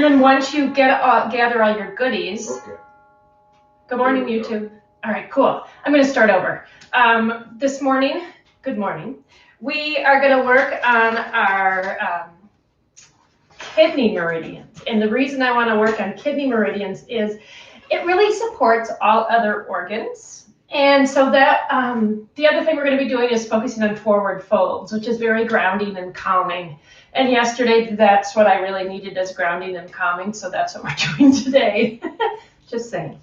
And then once you gather all your goodies, Okay. Good morning, YouTube. All right, cool. I'm going to start over. This morning, good morning, we are going to work on our kidney meridians. And the reason I want to work on kidney meridians is it really supports all other organs. And so that the other thing we're going to be doing is focusing on forward folds, which is very grounding and calming. And yesterday, that's what I really needed as grounding and calming. So that's what we're doing today. Just saying.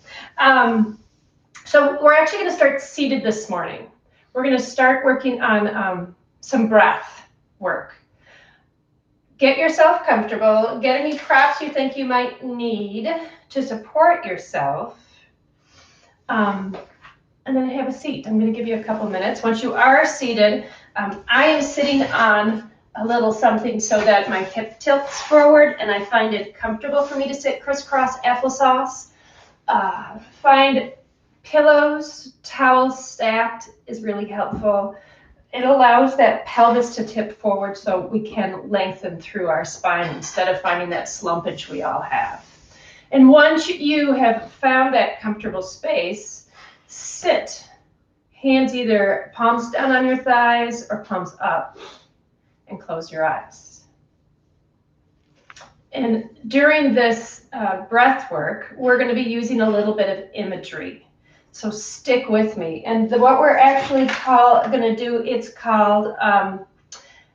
So we're actually going to start seated this morning. We're going to start working on some breath work. Get yourself comfortable. Get any props you think you might need to support yourself. And then have a seat. I'm going to give you a couple minutes. Once you are seated, I am sitting on a little something so that my hip tilts forward and I find it comfortable for me to sit crisscross applesauce. Find pillows, towels stacked is really helpful. It allows that pelvis to tip forward so we can lengthen through our spine instead of finding that slumpage we all have. And once you have found that comfortable space, sit. Hands either palms down on your thighs or palms up, and close your eyes. And during this breath work, we're going to be using a little bit of imagery. So stick with me. And what we're actually going to do, it's called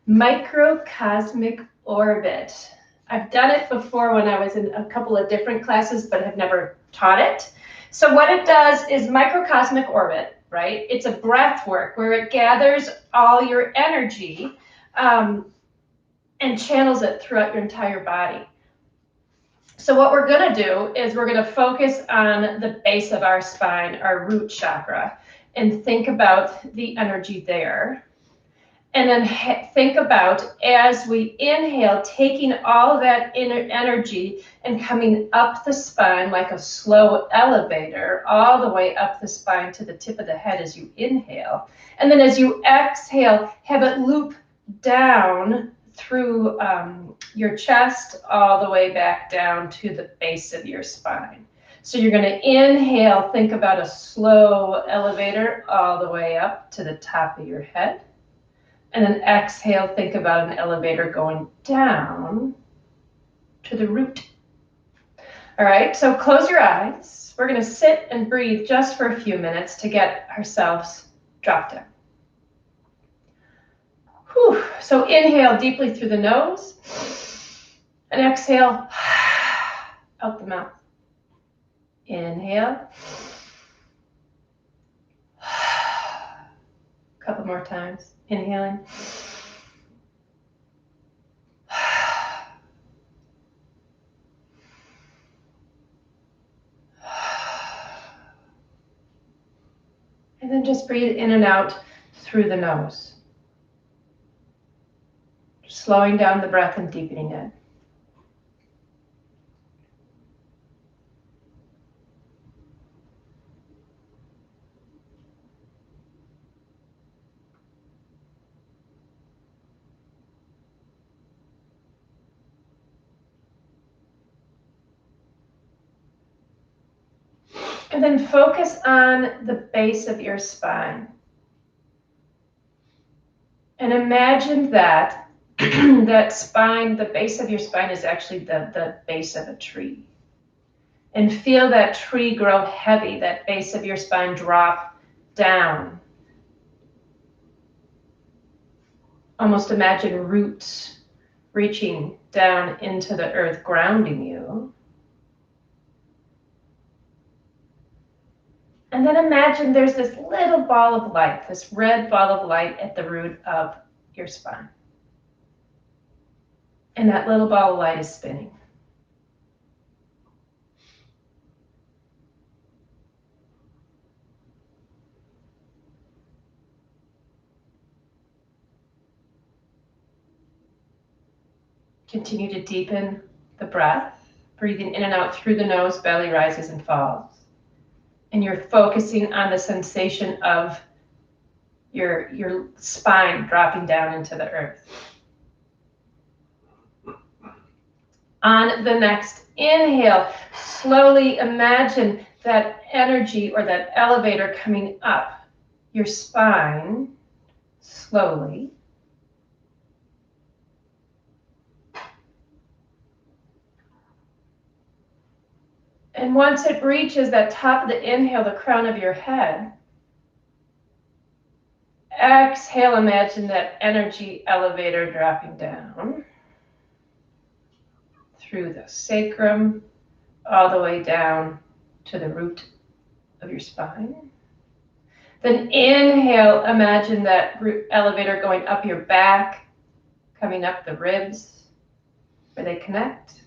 microcosmic orbit. I've done it before when I was in a couple of different classes, but have never taught it. So what it does is microcosmic orbit, right? It's a breath work where it gathers all your energy and channels it throughout your entire body. So what we're going to do is we're going to focus on the base of our spine, our root chakra, and think about the energy there. And then think about, as we inhale, taking all that inner energy and coming up the spine like a slow elevator, all the way up the spine to the tip of the head as you inhale. And then as you exhale, have it loop down through your chest all the way back down to the base of your spine. So you're going to inhale, think about a slow elevator all the way up to the top of your head. And then exhale, think about an elevator going down to the root. All right, so close your eyes. We're going to sit and breathe just for a few minutes to get ourselves dropped in. Whew. So inhale deeply through the nose and exhale out the mouth. Inhale. A couple more times. Inhaling. And then just breathe in and out through the nose. Slowing down the breath and deepening it. And then focus on the base of your spine. And imagine that that spine, the base of your spine is actually the base of a tree. And feel that tree grow heavy, that base of your spine drop down. Almost imagine roots reaching down into the earth, grounding you. And then imagine there's this little ball of light, this red ball of light at the root of your spine. And that little ball of light is spinning. Continue to deepen the breath, breathing in and out through the nose, belly rises and falls. And you're focusing on the sensation of your spine dropping down into the earth. On the next inhale, slowly imagine that energy or that elevator coming up your spine slowly. And once it reaches that top of the inhale, the crown of your head, exhale, imagine that energy elevator dropping down through the sacrum, all the way down to the root of your spine. Then inhale, imagine that elevator going up your back, coming up the ribs where they connect,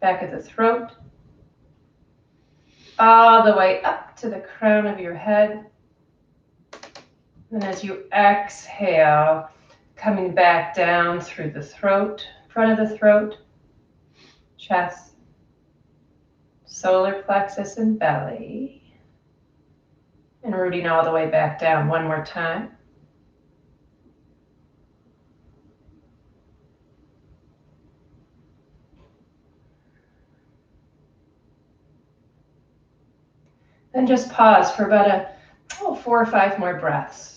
back of the throat, all the way up to the crown of your head. And as you exhale, coming back down through the throat, front of the throat, chest, solar plexus and belly. And rooting all the way back down one more time. Then just pause for about 4 or 5 more breaths.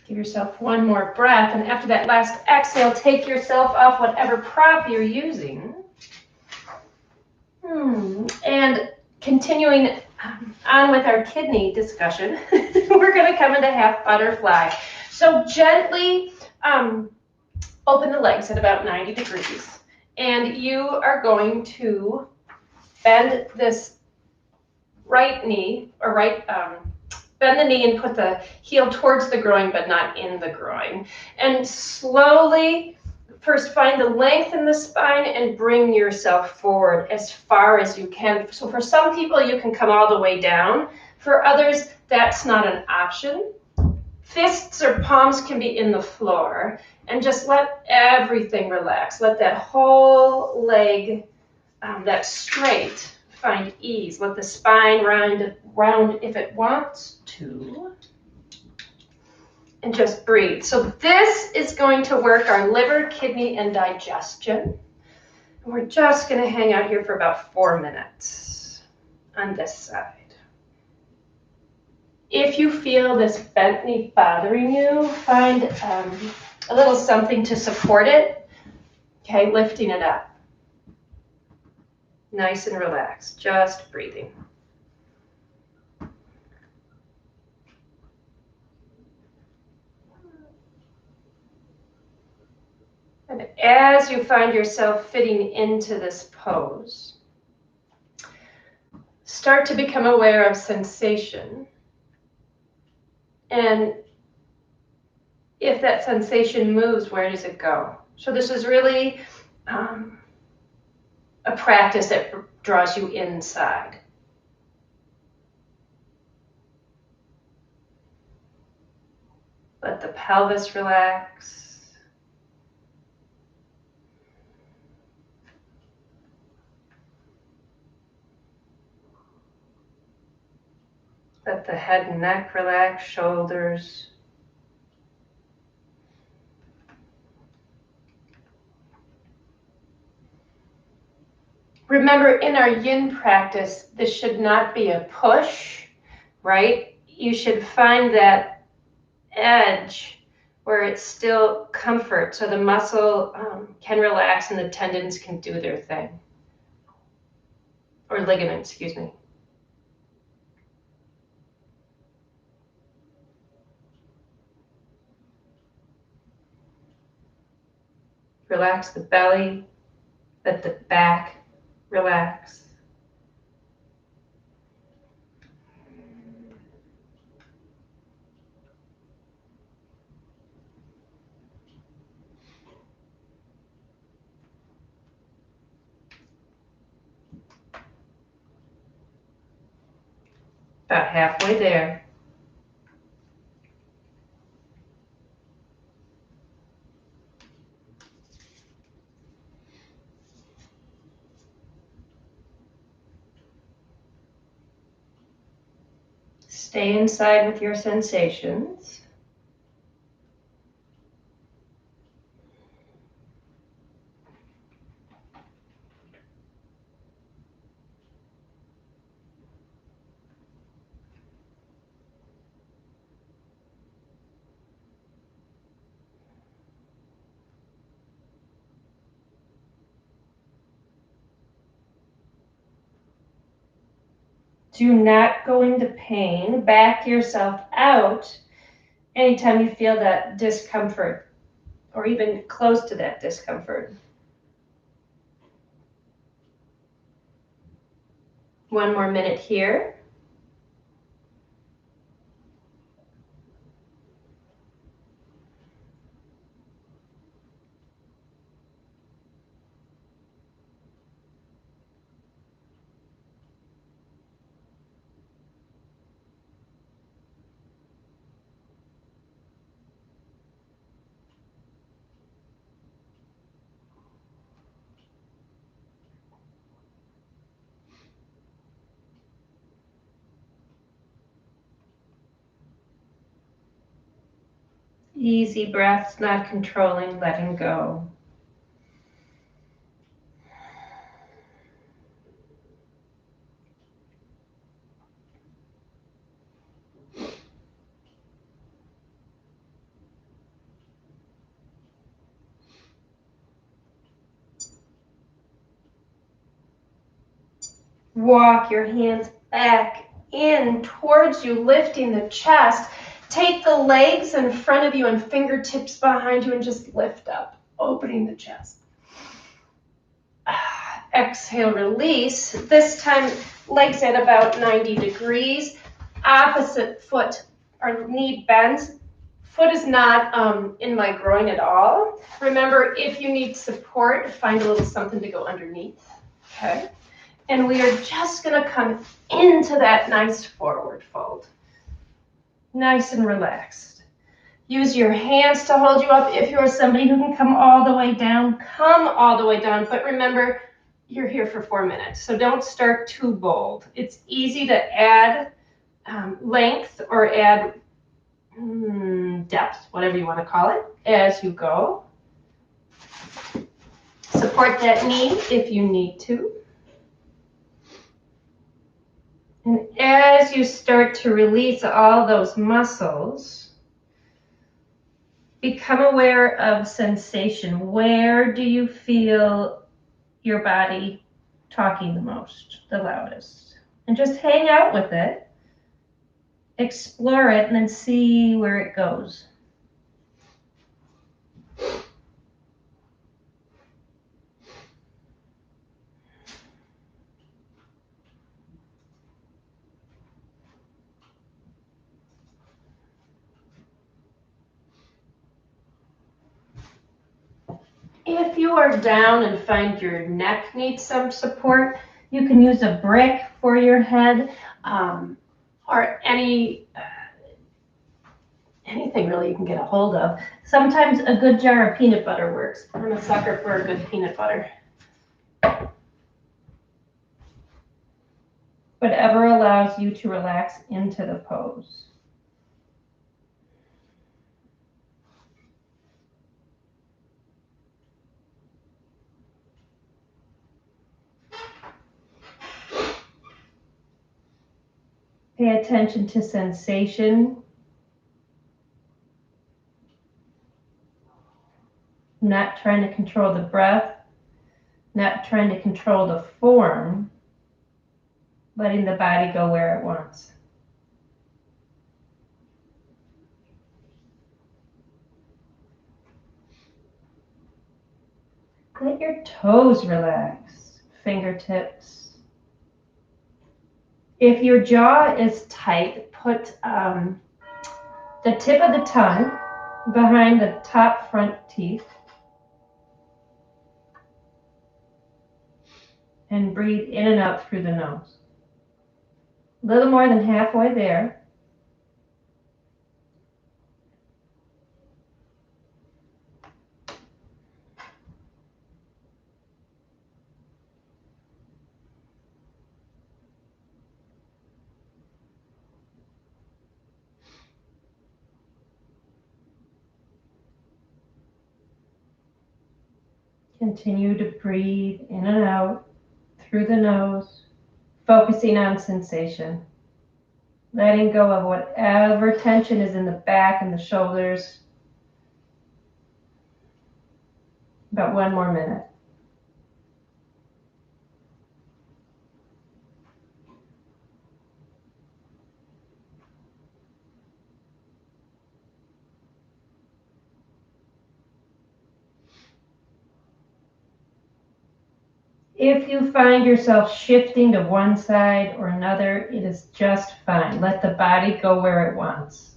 Give yourself one more breath, and after that last exhale, take yourself off whatever prop you're using. And continuing on with our kidney discussion, we're going to come into half butterfly. So gently open the legs at about 90 degrees, and you are going to bend this right knee, or bend the knee and put the heel towards the groin, but not in the groin. And slowly, first find the length in the spine and bring yourself forward as far as you can. So for some people, you can come all the way down. For others, that's not an option. Fists or palms can be in the floor. And just let everything relax. Let that whole leg, that's straight, find ease. Let the spine round if it wants to. And just breathe. So this is going to work our liver, kidney, and digestion. And we're just going to hang out here for about 4 minutes on this side. If you feel this bent knee bothering you, find a little something to support it. Okay, lifting it up. Nice and relaxed, just breathing. And as you find yourself fitting into this pose, start to become aware of sensation. And if that sensation moves, where does it go? So this is really a practice that draws you inside. Let the pelvis relax. Let the head and neck relax, shoulders. Remember, in our yin practice, this should not be a push, right? You should find that edge where it's still comfort, so the muscle can relax and the tendons can do their thing. Or ligament, excuse me. Relax the belly, let the back relax. About halfway there. Stay inside with your sensations. Do not go into pain. Back yourself out anytime you feel that discomfort or even close to that discomfort. One more minute here. Easy breaths, not controlling, letting go. Walk your hands back in towards you, lifting the chest. Take the legs in front of you and fingertips behind you and just lift up, opening the chest. Exhale, release. This time, legs at about 90 degrees. Opposite foot or knee bends. Foot is not in my groin at all. Remember, if you need support, find a little something to go underneath. Okay? And we are just going to come into that nice forward fold. Nice and relaxed. Use your hands to hold you up. If you're somebody who can come all the way down, come all the way down. But remember, you're here for 4 minutes, so don't start too bold. It's easy to add length or add depth, whatever you want to call it, as you go. Support that knee if you need to. And as you start to release all those muscles, become aware of sensation. Where do you feel your body talking the most, the loudest? And just hang out with it, explore it, and then see where it goes. If you are down and find your neck needs some support, you can use a brick for your head, or anything really you can get a hold of. Sometimes a good jar of peanut butter works. I'm a sucker for a good peanut butter. Whatever allows you to relax into the pose. Pay attention to sensation. Not trying to control the breath, not trying to control the form, letting the body go where it wants. Let your toes relax, fingertips. If your jaw is tight, put the tip of the tongue behind the top front teeth and breathe in and out through the nose. A little more than halfway there. Continue to breathe in and out through the nose, focusing on sensation. Letting go of whatever tension is in the back and the shoulders. About 1 more minute. If you find yourself shifting to one side or another, it is just fine. Let the body go where it wants.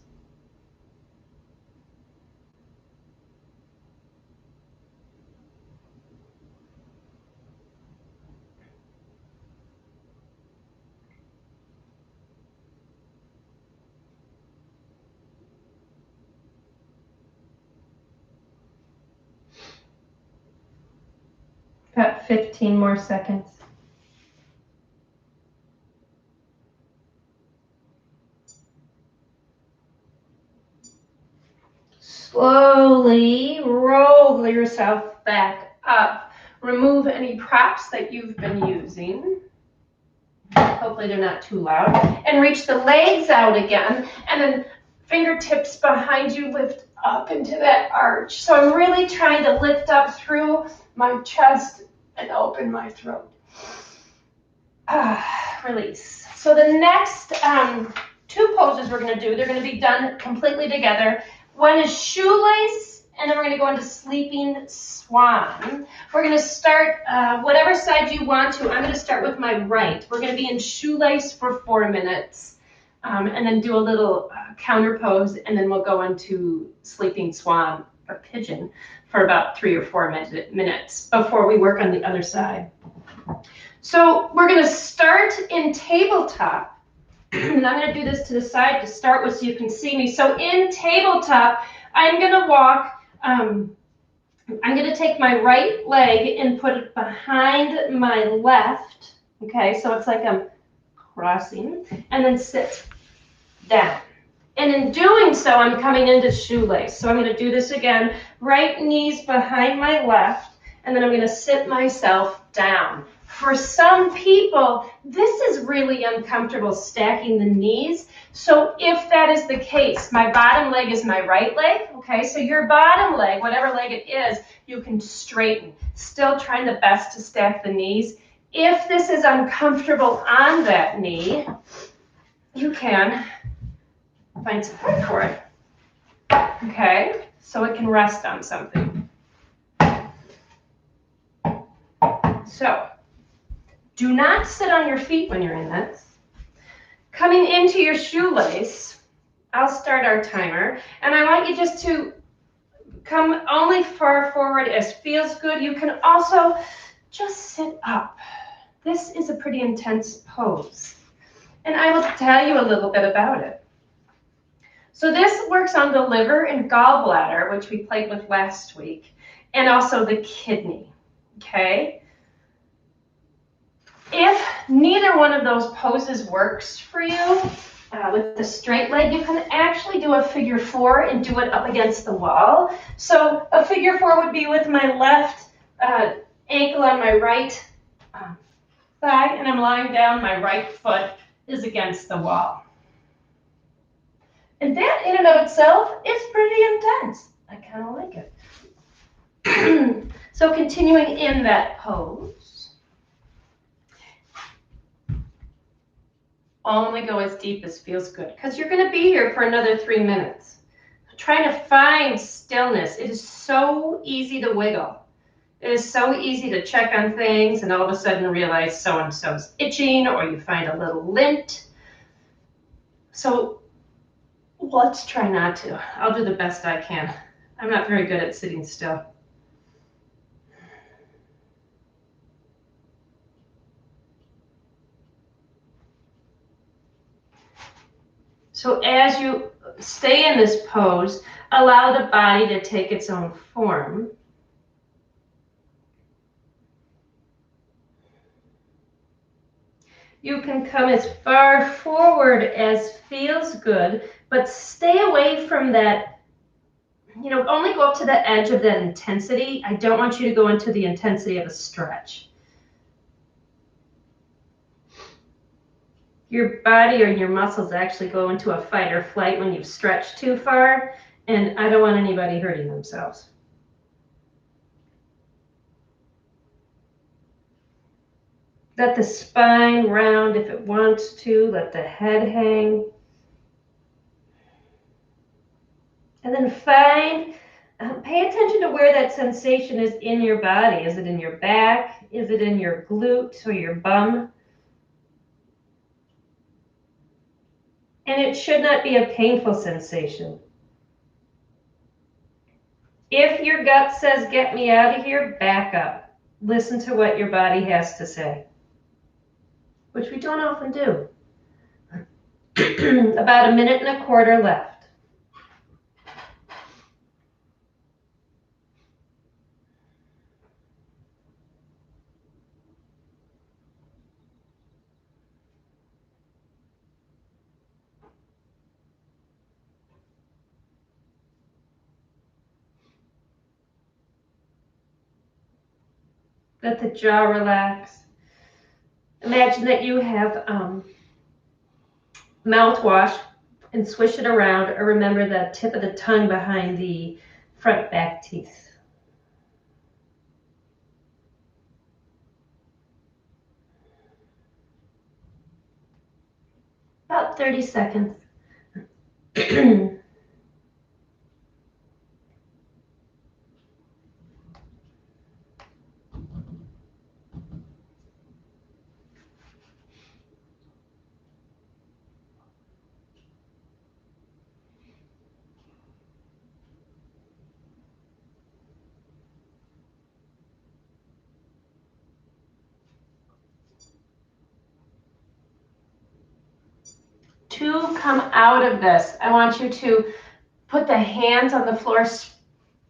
About 15 more seconds. Slowly roll yourself back up. Remove any props that you've been using. Hopefully they're not too loud. And reach the legs out again. And then fingertips behind you, lift up into that arch. So I'm really trying to lift up through my chest and open my throat. Release. So the next 2 poses we're going to do, they're going to be done completely together. One is shoelace, and then we're going to go into sleeping swan. We're going to start whatever side you want to. I'm going to start with my right. We're going to be in shoelace for 4 minutes, and then do a little counter pose, and then we'll go into sleeping swan or pigeon for about 3 or 4 minutes before we work on the other side. So we're going to start in tabletop. And I'm going to do this to the side to start with so you can see me. So in tabletop, I'm going to walk, I'm going to take my right leg and put it behind my left. Okay, so it's like I'm crossing, and then sit down. And in doing so, I'm coming into shoelace. So I'm going to do this again. Right knees behind my left, and then I'm going to sit myself down. For some people, this is really uncomfortable, stacking the knees. So if that is the case, my bottom leg is my right leg. Okay, so your bottom leg, whatever leg it is, you can straighten. Still trying the best to stack the knees. If this is uncomfortable on that knee, you can find support for it. Okay, so it can rest on something. So, do not sit on your feet when you're in this. Coming into your shoelace, I'll start our timer, and I want you just to come only far forward as feels good. You can also just sit up. This is a pretty intense pose, and I will tell you a little bit about it. So this works on the liver and gallbladder, which we played with last week, and also the kidney, okay? If neither one of those poses works for you, with the straight leg, you can actually do a figure 4 and do it up against the wall. So a figure 4 would be with my left ankle on my right thigh, and I'm lying down, my right foot is against the wall. And that in and of itself is pretty intense. I kind of like it. So continuing in that pose. Only go as deep as feels good, because you're going to be here for another 3 minutes. Trying to find stillness. It is so easy to wiggle. It is so easy to check on things and all of a sudden realize so-and-so's itching, or you find a little lint. So let's try not to. I'll do the best I can. I'm not very good at sitting still. So as you stay in this pose, allow the body to take its own form. You can come as far forward as feels good, but stay away from that only go up to the edge of that intensity. I don't want you to go into the intensity of a stretch. Your body or your muscles actually go into a fight or flight when you've stretched too far, and I don't want anybody hurting themselves. Let the spine round if it wants to. Let the head hang. And then pay attention to where that sensation is in your body. Is it in your back? Is it in your glute or your bum? And it should not be a painful sensation. If your gut says, get me out of here, back up. Listen to what your body has to say, which we don't often do. About 1.25 minutes left. Let the jaw relax. Imagine that you have mouthwash and swish it around, or remember the tip of the tongue behind the front back teeth. About 30 seconds. 2, come out of this. I want you to put the hands on the floor.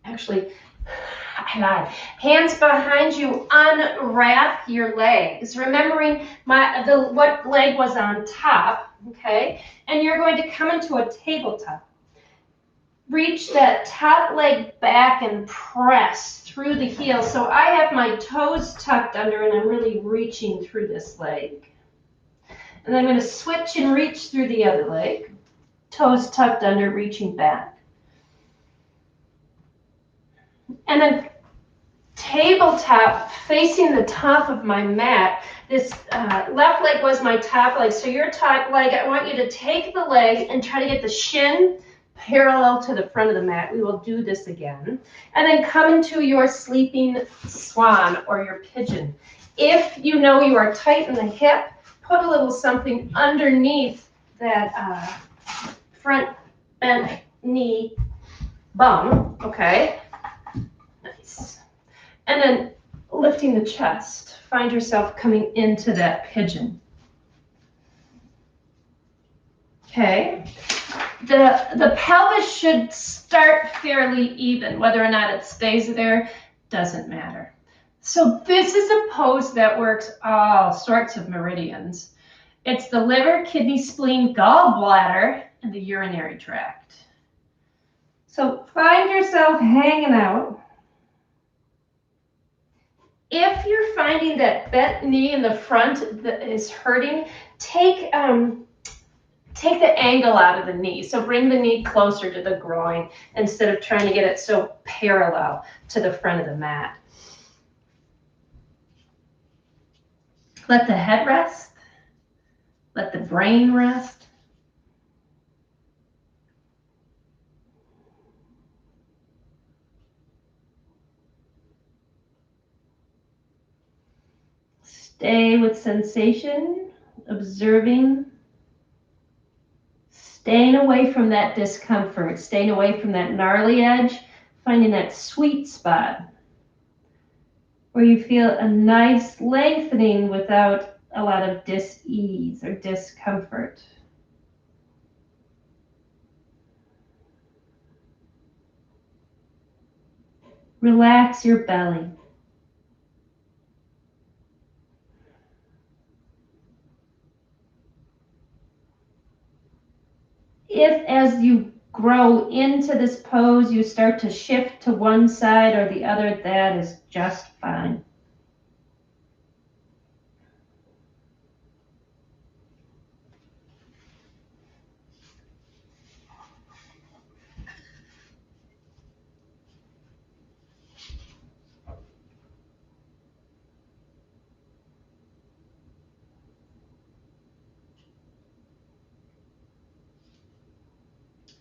Actually, hands behind you, unwrap your legs, remembering what leg was on top, okay? And you're going to come into a tabletop. Reach that top leg back and press through the heel. So I have my toes tucked under and I'm really reaching through this leg. And I'm going to switch and reach through the other leg. Toes tucked under, reaching back. And then tabletop, facing the top of my mat. This left leg was my top leg. So your top leg, I want you to take the leg and try to get the shin parallel to the front of the mat. We will do this again. And then come into your sleeping swan or your pigeon. If you know you are tight in the hip, put a little something underneath that front bent knee bum, okay? Nice. And then lifting the chest. Find yourself coming into that pigeon. Okay. The pelvis should start fairly even. Whether or not it stays there doesn't matter. So this is a pose that works all sorts of meridians. It's the liver, kidney, spleen, gallbladder, and the urinary tract. So find yourself hanging out. If you're finding that bent knee in the front that is hurting, take the angle out of the knee. So bring the knee closer to the groin instead of trying to get it so parallel to the front of the mat. Let the head rest. Let the brain rest. Stay with sensation, observing, staying away from that discomfort, staying away from that gnarly edge, finding that sweet spot where you feel a nice lengthening without a lot of dis-ease or discomfort. Relax your belly. If as you grow into this pose, you start to shift to one side or the other, that is just fine.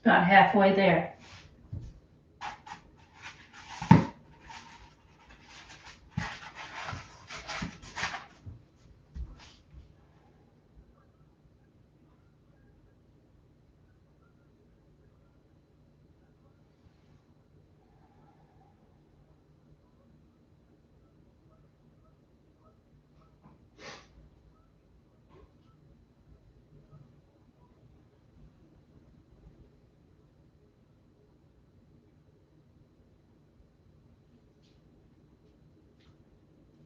About halfway there.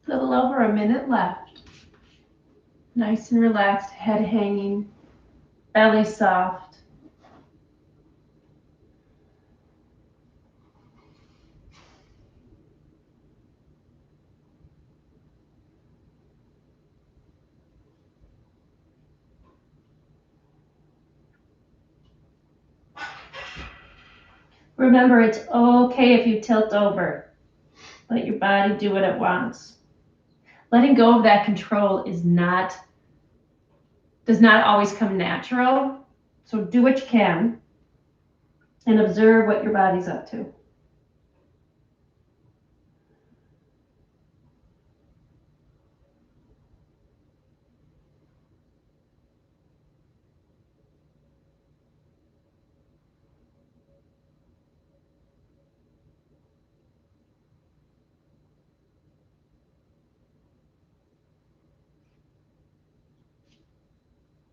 A little over a minute left. Nice and relaxed, head hanging, belly soft. Remember, it's okay if you tilt over. Let your body do what it wants. Letting go of that control does not always come natural. So do what you can and observe what your body's up to.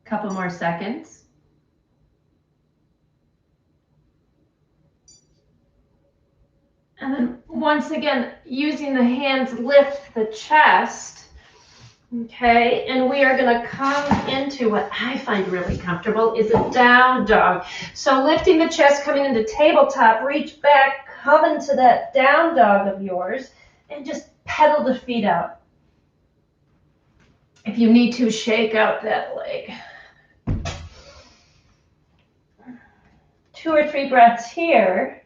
Couple more seconds. And then once again, using the hands, lift the chest. Okay, and we are going to come into what I find really comfortable is a down dog. So lifting the chest, coming into tabletop, reach back, come into that down dog of yours, and just pedal the feet out. If you need to, shake out that leg. 2 or 3 breaths here.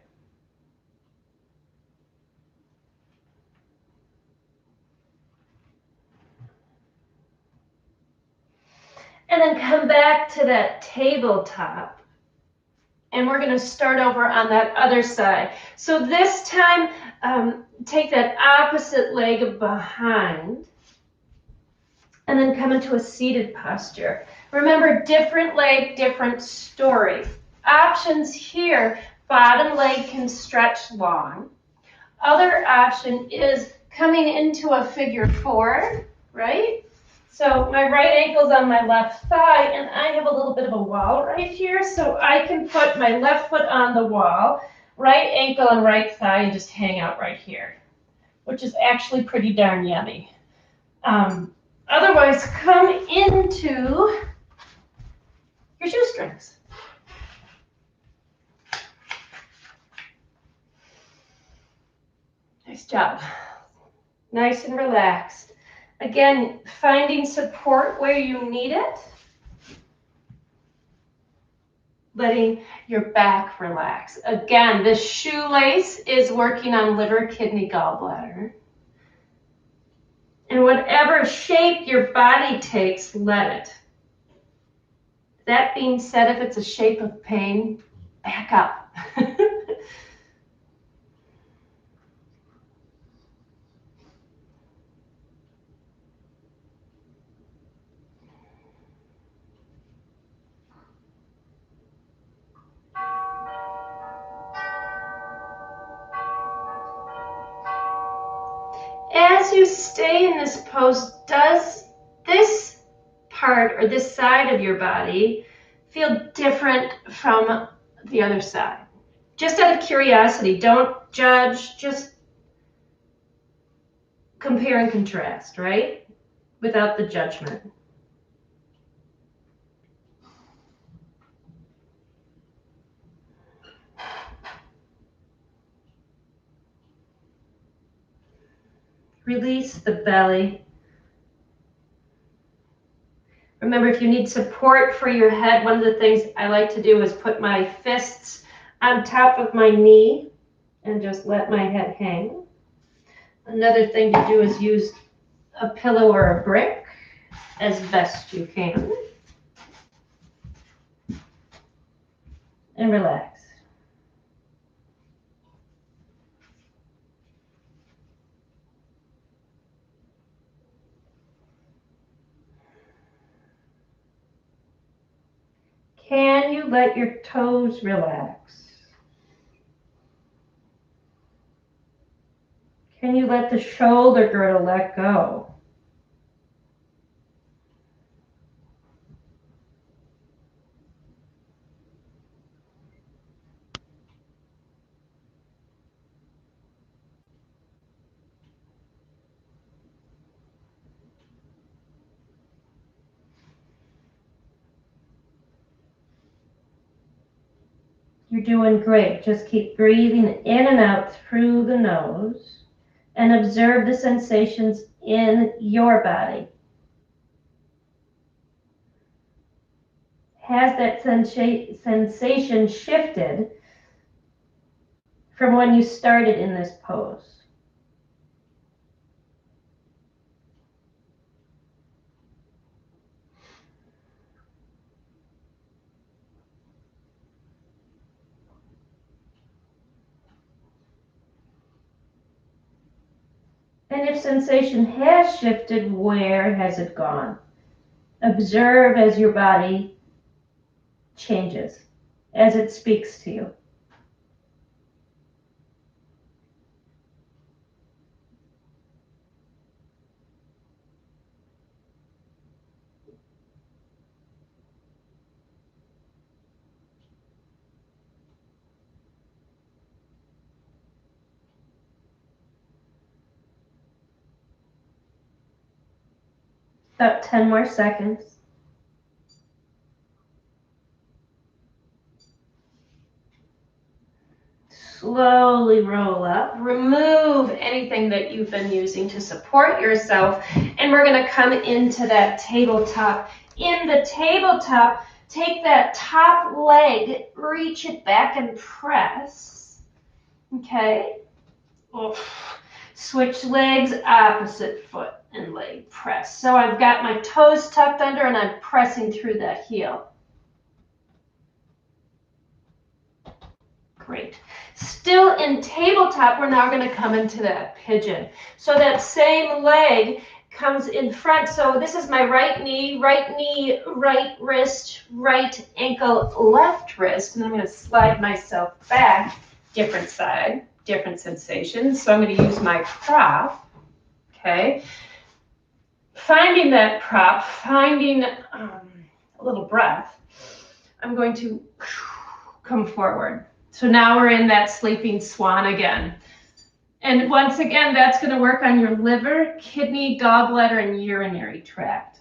And then come back to that tabletop. And we're going to start over on that other side. So this time, take that opposite leg behind. And then come into a seated posture. Remember, different leg, different story. Options here, bottom leg can stretch long. Other option is coming into a figure 4, right? So my right ankle's on my left thigh, and I have a little bit of a wall right here, so I can put my left foot on the wall, right ankle and right thigh, and just hang out right here, which is actually pretty darn yummy. Otherwise, come into your shoestrings. Nice job. Nice and relaxed. Again, finding support where you need it. Letting your back relax. Again, this shoelace is working on liver, kidney, gallbladder. And whatever shape your body takes, let it. That being said, if it's a shape of pain, back up. As you stay in this pose, does this part or this side of your body feel different from the other side? Just out of curiosity, don't judge, just compare and contrast, right? Without the judgment. Release the belly. Remember, if you need support for your head, one of the things I like to do is put my fists on top of my knee and just let my head hang. Another thing to do is use a pillow or a brick as best you can. And relax. Can you let your toes relax? Can you let the shoulder girdle let go? You're doing great. Just keep breathing in and out through the nose and observe the sensations in your body. Has that sensation shifted from when you started in this pose? And if sensation has shifted, where has it gone? Observe as your body changes, as it speaks to you. About 10 more seconds. Slowly roll up. Remove anything that you've been using to support yourself. And we're going to come into that tabletop. In the tabletop, take that top leg, reach it back and press. Okay. Oof. Switch legs, opposite foot and leg press. So I've got my toes tucked under and I'm pressing through that heel. Great. Still in tabletop, we're now going to come into that pigeon. So that same leg comes in front. So this is my right knee, right wrist, right ankle, left wrist. And I'm going to slide myself back, different side, different sensations. So I'm going to use my prop. Okay. Finding that prop, finding a little breath, I'm going to come forward. So now we're in that sleeping swan again. And once again, that's going to work on your liver, kidney, gallbladder, and urinary tract.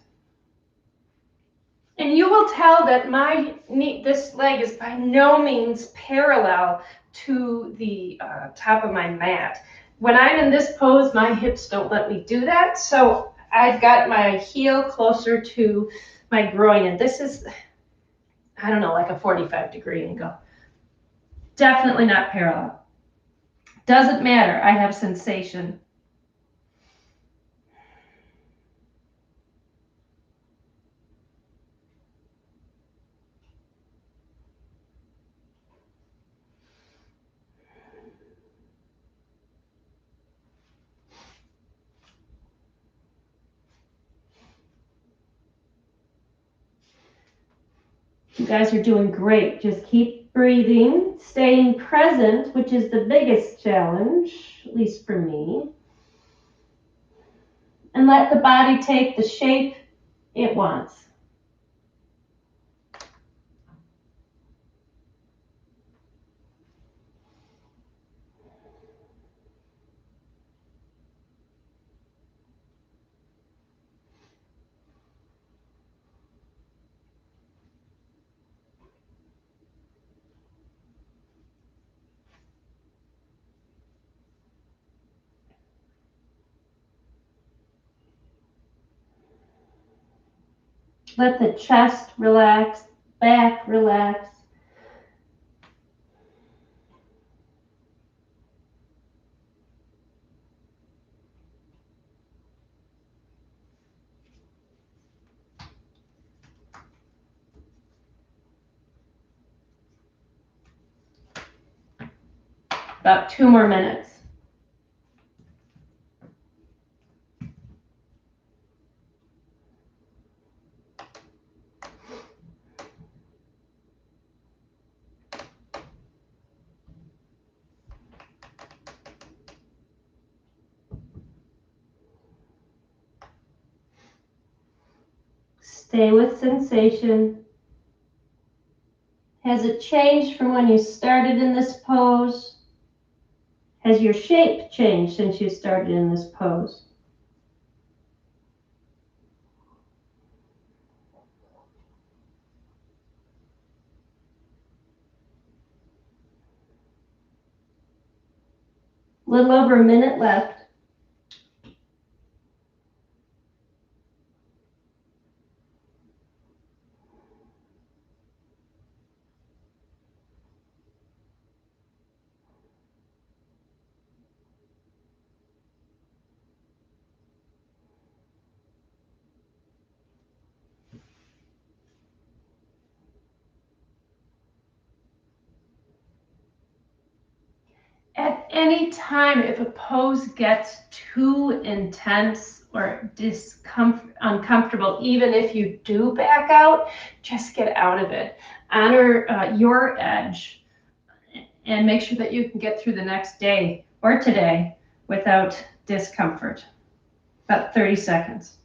And you will tell that this leg is by no means parallel to the top of my mat. When I'm in this pose, my hips don't let me do that. So I've got my heel closer to my groin. And this is, I don't know, like a 45-degree angle. Definitely not parallel. Doesn't matter. I have sensation. You guys are doing great. Just keep breathing, staying present, which is the biggest challenge, at least for me. And let the body take the shape it wants. Let the chest relax, back relax. About 2 more minutes. Stay with sensation. Has it changed from when you started in this pose? Has your shape changed since you started in this pose? A little over a minute left. At any time, if a pose gets too intense or uncomfortable, even if you do back out, just get out of it. Honor your edge and make sure that you can get through the next day or today without discomfort. About 30 seconds.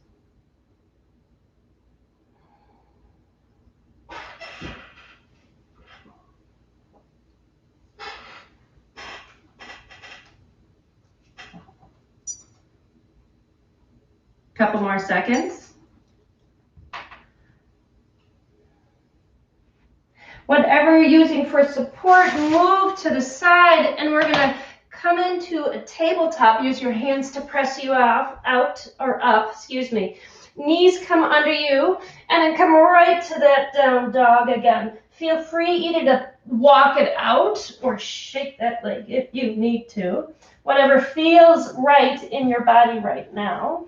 Couple more seconds. Whatever you're using for support, move to the side, and we're going to come into a tabletop. Use your hands to press you out or up, excuse me. Knees come under you, and then come right to that down dog again. Feel free either to walk it out or shake that leg if you need to. Whatever feels right in your body right now.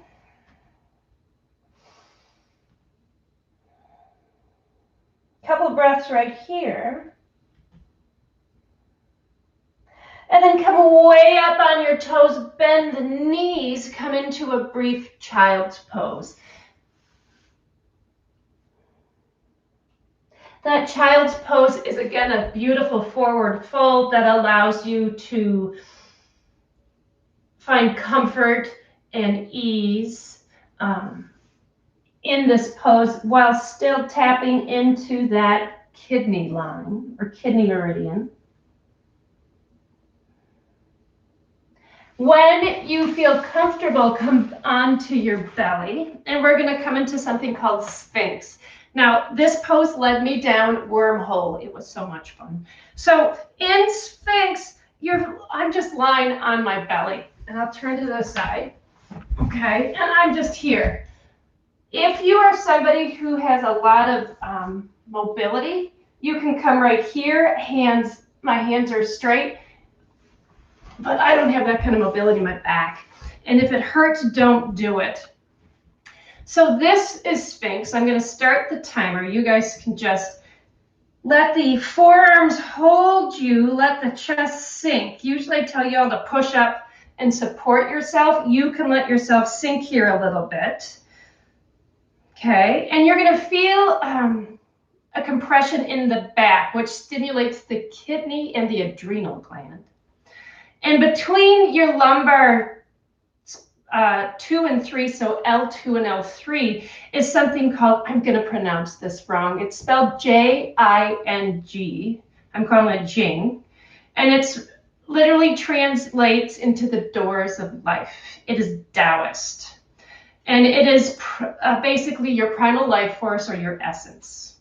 Couple breaths right here. And then come way up on your toes, bend the knees, come into a brief child's pose. That child's pose is, again, a beautiful forward fold that allows you to find comfort and ease in this pose while still tapping into that kidney line or kidney meridian. When you feel comfortable, come onto your belly, and we're going to come into something called Sphinx. Now, this pose led me down wormhole. It was so much fun. So in Sphinx, I'm just lying on my belly, and I'll turn to the side, okay? And I'm just here. If you are somebody who has a lot of mobility, you can come right here. My hands are straight, but I don't have that kind of mobility in my back. And if it hurts, don't do it. So this is Sphinx. I'm going to start the timer. You guys can just let the forearms hold you, let the chest sink. Usually I tell you all to push up and support yourself. You can let yourself sink here a little bit. Okay, and you're going to feel a compression in the back, which stimulates the kidney and the adrenal gland. And between your lumbar 2 and 3, so L2 and L3, is something called, I'm going to pronounce this wrong, it's spelled Jing. I'm calling it Jing. And it's literally translates into the doors of life. It is Taoist. And it is basically your primal life force or your essence.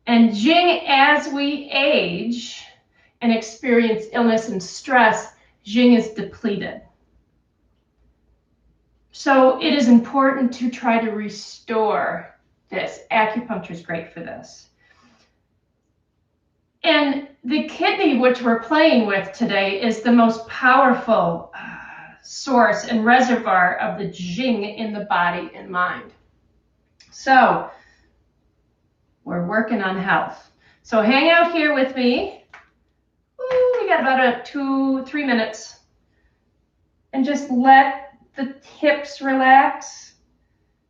And Jing, as we age and experience illness and stress, Jing is depleted. So it is important to try to restore this. Acupuncture is great for this. And the kidney, which we're playing with today, is the most powerful source and reservoir of the Jing in the body and mind. So we're working on health. So hang out here with me. Ooh, we got about 2-3 minutes. And just let the hips relax.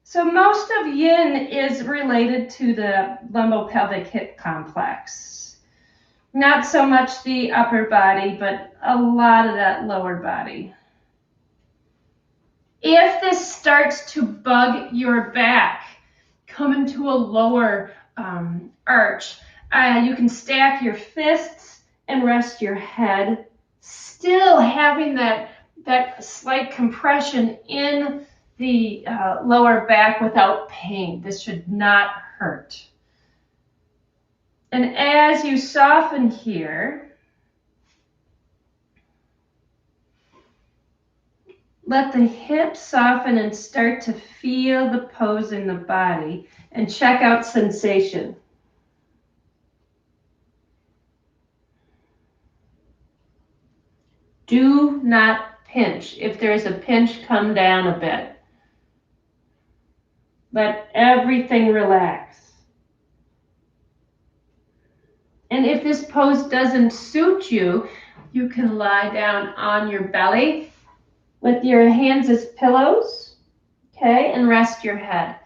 So most of Yin is related to the lumbopelvic hip complex. Not so much the upper body, but a lot of that lower body. If this starts to bug your back, come into a lower arch. You can stack your fists and rest your head, still having that slight compression in the lower back without pain. This should not hurt. And as you soften here, let the hips soften and start to feel the pose in the body and check out sensation. Do not pinch. If there's a pinch, come down a bit. Let everything relax. And if this pose doesn't suit you, you can lie down on your belly with your hands as pillows, okay, and rest your head.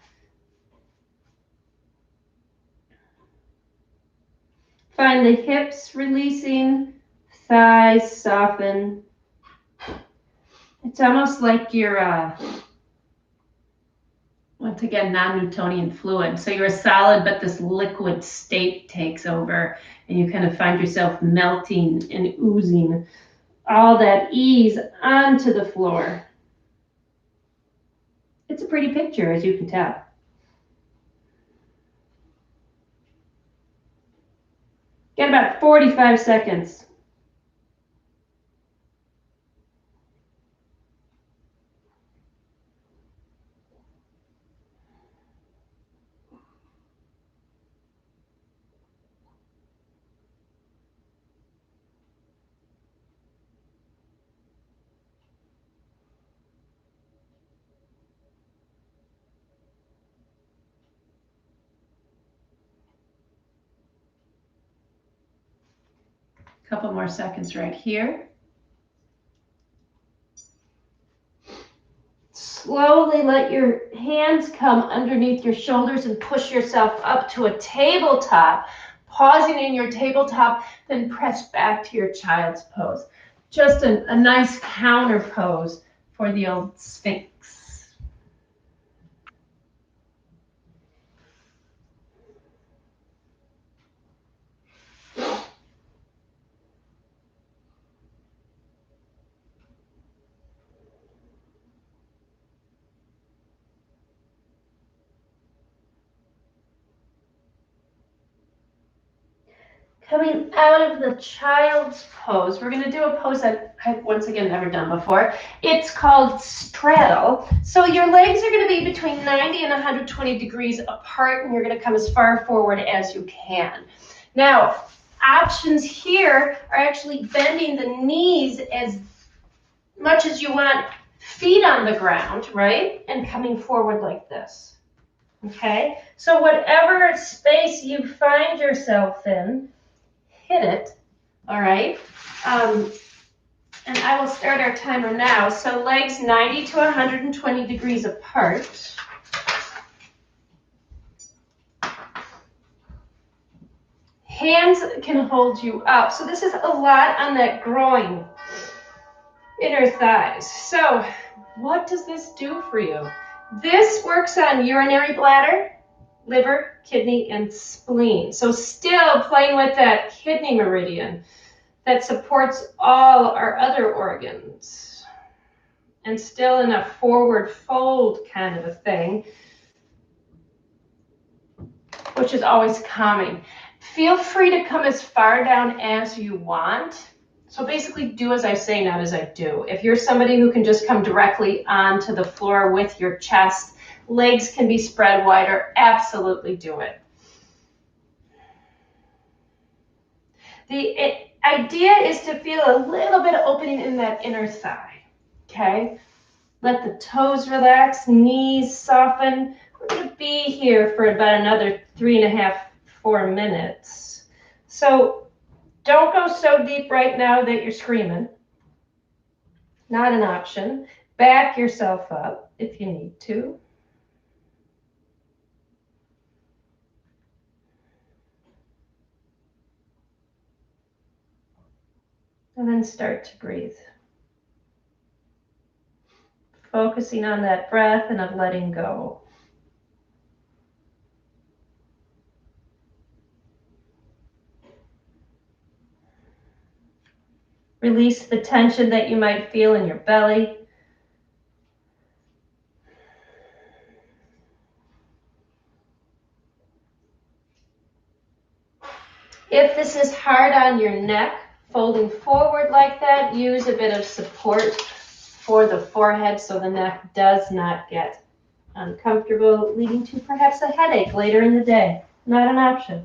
Find the hips releasing, thighs soften. It's almost like you're, once again, non-Newtonian fluid. So you're solid, but this liquid state takes over, and you kind of find yourself melting and oozing all that ease onto the floor. It's a pretty picture, as you can tell. Got about 45 seconds. Couple more seconds right here. Slowly let your hands come underneath your shoulders and push yourself up to a tabletop. Pausing in your tabletop, then press back to your child's pose. Just a nice counter pose for the old Sphinx. Coming out of the child's pose, we're going to do a pose that I've once again never done before. It's called straddle. So your legs are going to be between 90 and 120 degrees apart, and you're going to come as far forward as you can. Now, options here are actually bending the knees as much as you want, feet on the ground, right? And coming forward like this. Okay? So whatever space you find yourself in, hit it, all right? And I will start our timer now. So legs 90 to 120 degrees apart. Hands can hold you up. So this is a lot on that groin, inner thighs. So what does this do for you? This works on urinary bladder, liver, kidney, and spleen. So still playing with that kidney meridian that supports all our other organs. And still in a forward fold kind of a thing, which is always calming. Feel free to come as far down as you want. So basically do as I say, not as I do. If you're somebody who can just come directly onto the floor with your chest, Legs can be spread wider. Absolutely do it. The idea is to feel a little bit of opening in that inner thigh, okay? Let the toes relax, knees soften. We're going to be here for about another 3.5, 4 minutes. So don't go so deep right now that you're screaming. Not an option. Back yourself up if you need to. And then start to breathe. Focusing on that breath and of letting go. Release the tension that you might feel in your belly. If this is hard on your neck, folding forward like that, use a bit of support for the forehead so the neck does not get uncomfortable, leading to perhaps a headache later in the day. Not an option.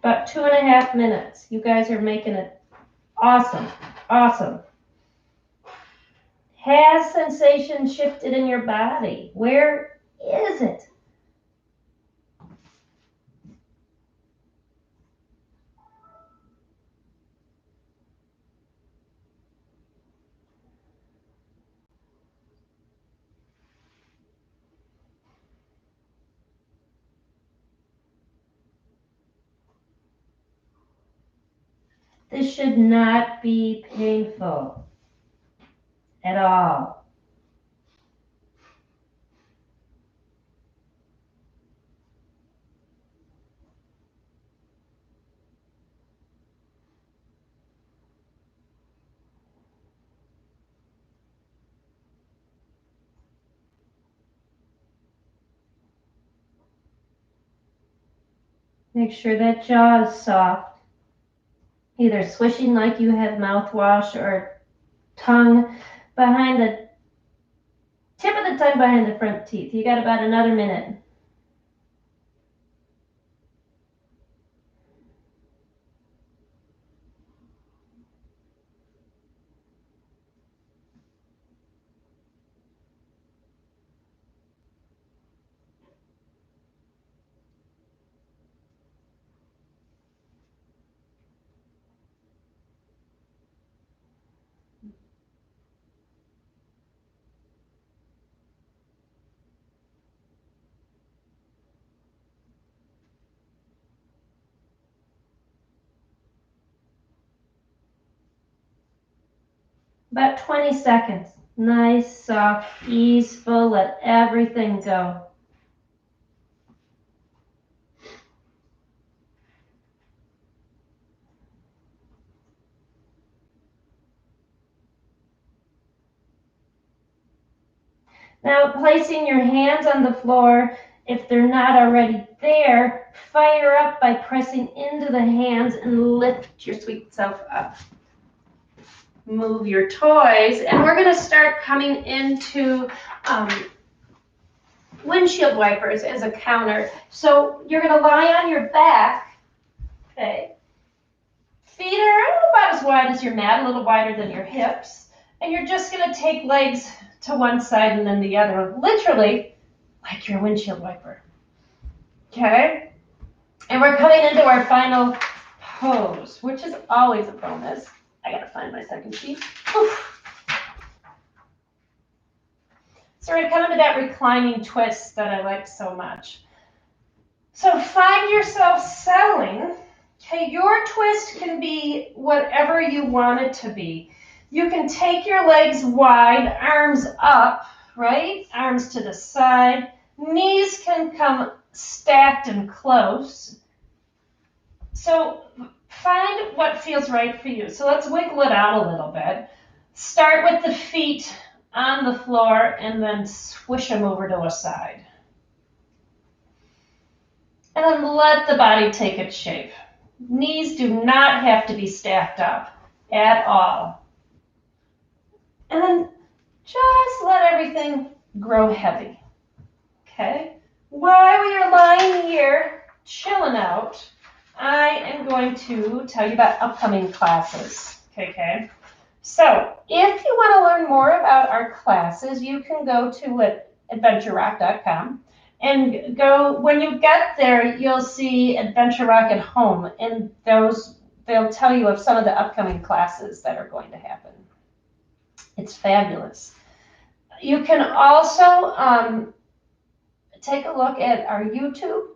About 2.5 minutes. You guys are making it awesome. Awesome. Has sensation shifted in your body? Where is it? This should not be painful at all. Make sure that jaw is soft, either swishing like you have mouthwash or tongue behind the tip of the tongue behind the front teeth. You got about another minute. About 20 seconds. Nice, soft, easeful, let everything go. Now, placing your hands on the floor, if they're not already there, fire up by pressing into the hands and lift your sweet self up. Move your toys, and we're going to start coming into windshield wipers as a counter. So you're going to lie on your back, okay? Feet are about as wide as your mat, a little wider than your hips, and you're just going to take legs to one side and then the other, literally like your windshield wiper, okay? And we're coming into our final pose, which is always a bonus. I gotta find my second sheet. Oof. So we're coming to that reclining twist that I like so much. So find yourself settling. Okay, your twist can be whatever you want it to be. You can take your legs wide, arms up, right? Arms to the side. Knees can come stacked and close. So find what feels right for you. So let's wiggle it out a little bit. Start with the feet on the floor and then swish them over to a side. And then let the body take its shape. Knees do not have to be stacked up at all. And then just let everything grow heavy. Okay? While we are lying here, chilling out, I am going to tell you about upcoming classes. Okay? So, if you want to learn more about our classes, you can go to adventurerock.com and go. When you get there, you'll see Adventure Rock at Home, and they'll tell you of some of the upcoming classes that are going to happen. It's fabulous. You can also take a look at our YouTube,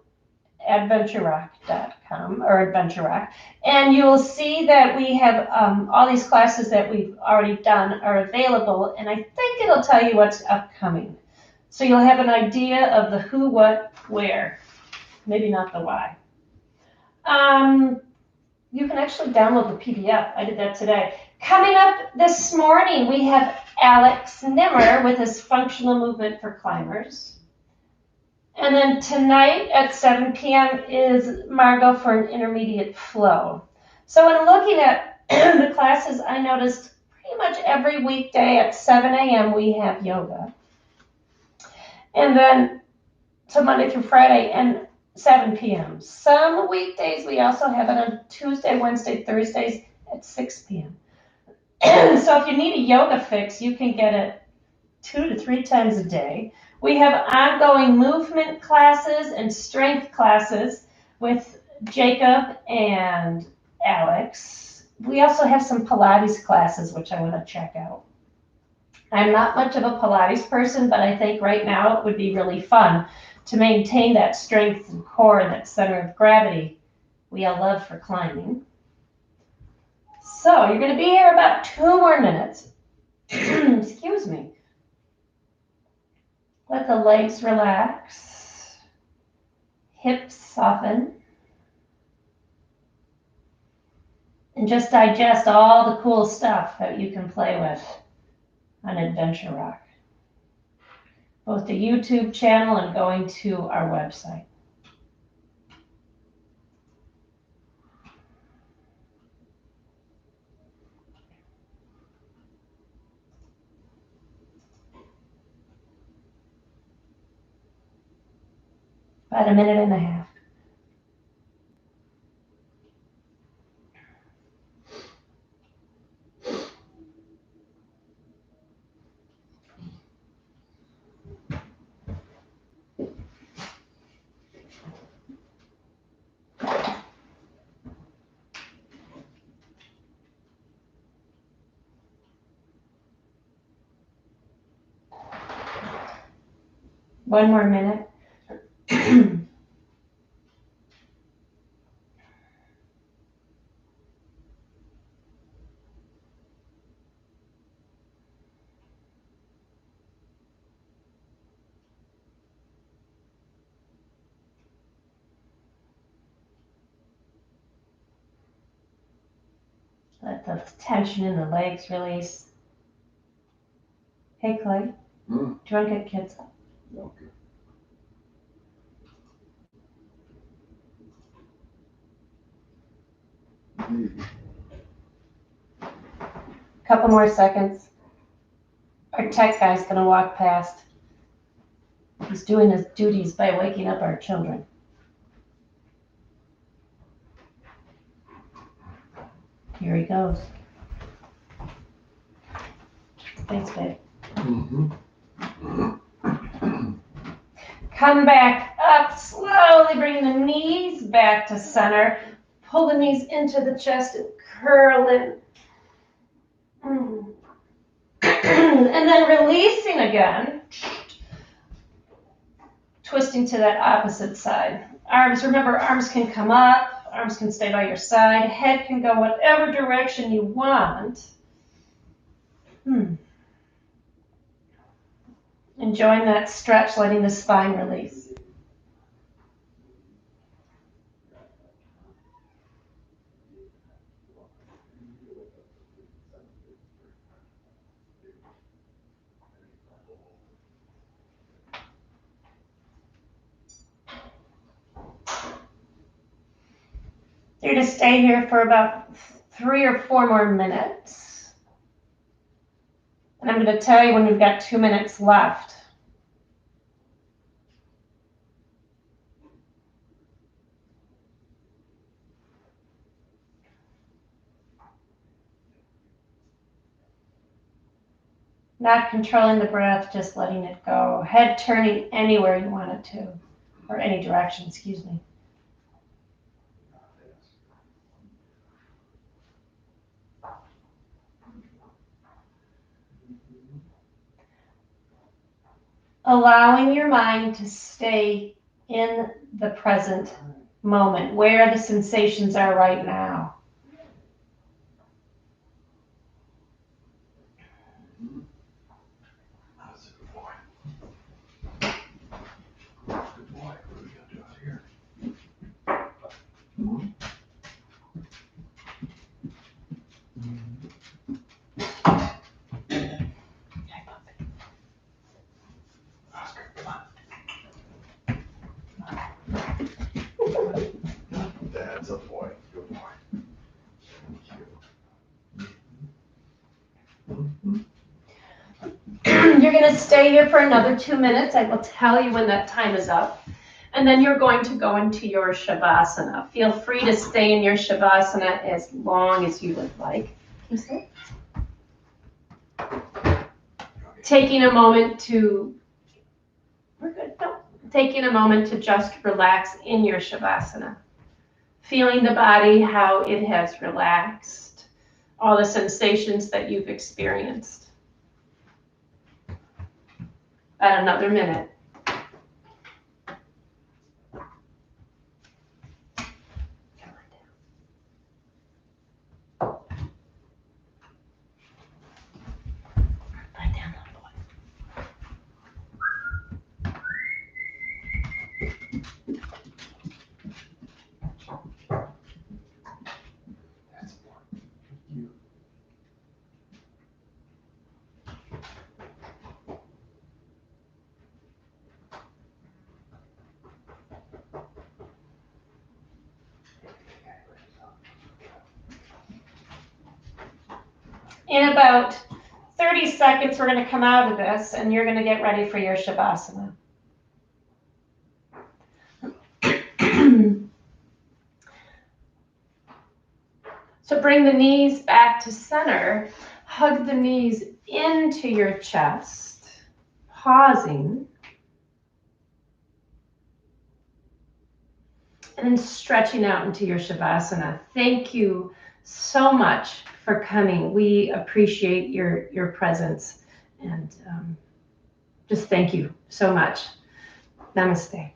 adventurerock.com or Adventure Rock, and you will see that we have all these classes that we've already done are available, and I think it'll tell you what's upcoming. So you'll have an idea of the who, what, where, maybe not the why. You can actually download the PDF. I did that today. Coming up this morning, we have Alex Nimmer with his functional movement for climbers. And then tonight at 7 p.m. is Margot for an intermediate flow. So when looking at the classes, I noticed pretty much every weekday at 7 a.m. we have yoga. And then, so Monday through Friday and 7 p.m. Some weekdays we also have it on Tuesday, Wednesday, Thursdays at 6 p.m. So if you need a yoga fix, you can get it 2 to 3 times a day. We have ongoing movement classes and strength classes with Jacob and Alex. We also have some Pilates classes, which I want to check out. I'm not much of a Pilates person, but I think right now it would be really fun to maintain that strength and core and that center of gravity we all love for climbing. So you're going to be here about 2 more minutes. Excuse me. Let the legs relax, hips soften, and just digest all the cool stuff that you can play with on Adventure Rock, both the YouTube channel and going to our website. About 1.5 minutes. One more minute. Let the tension in the legs release. Hey, Clay, do you want to get kids up? Okay. Couple more seconds. Our tech guy's going to walk past. He's doing his duties by waking up our children. Here he goes. Thanks, babe. Come back up, slowly bring the knees back to center. Pull the knees into the chest and curl in. And then releasing again. Twisting to that opposite side. Arms, remember, arms can come up, arms can stay by your side, head can go whatever direction you want. Enjoying that stretch, letting the spine release. You're going to stay here for about 3 or 4 more minutes. And I'm going to tell you when we've got 2 minutes left. Not controlling the breath, just letting it go. Head turning anywhere you want it to, or any direction, excuse me. Allowing your mind to stay in the present moment, where the sensations are right now. That's a good boy. Good boy. What are we going to do out here? Mm-hmm. Oscar, come on. That's a boy. Good boy. You're going to stay here for another 2 minutes. I will tell you when that time is up. And then you're going to go into your Shavasana. Feel free to stay in your Shavasana as long as you would like. Taking a moment to, we're good, no. Taking a moment to just relax in your Shavasana. Feeling the body, how it has relaxed, all the sensations that you've experienced. About another minute. In about 30 seconds, we're going to come out of this, and you're going to get ready for your Shavasana. So bring the knees back to center. Hug the knees into your chest, pausing. And then stretching out into your Shavasana. Thank you so much for coming. We appreciate your presence, and just thank you so much. Namaste.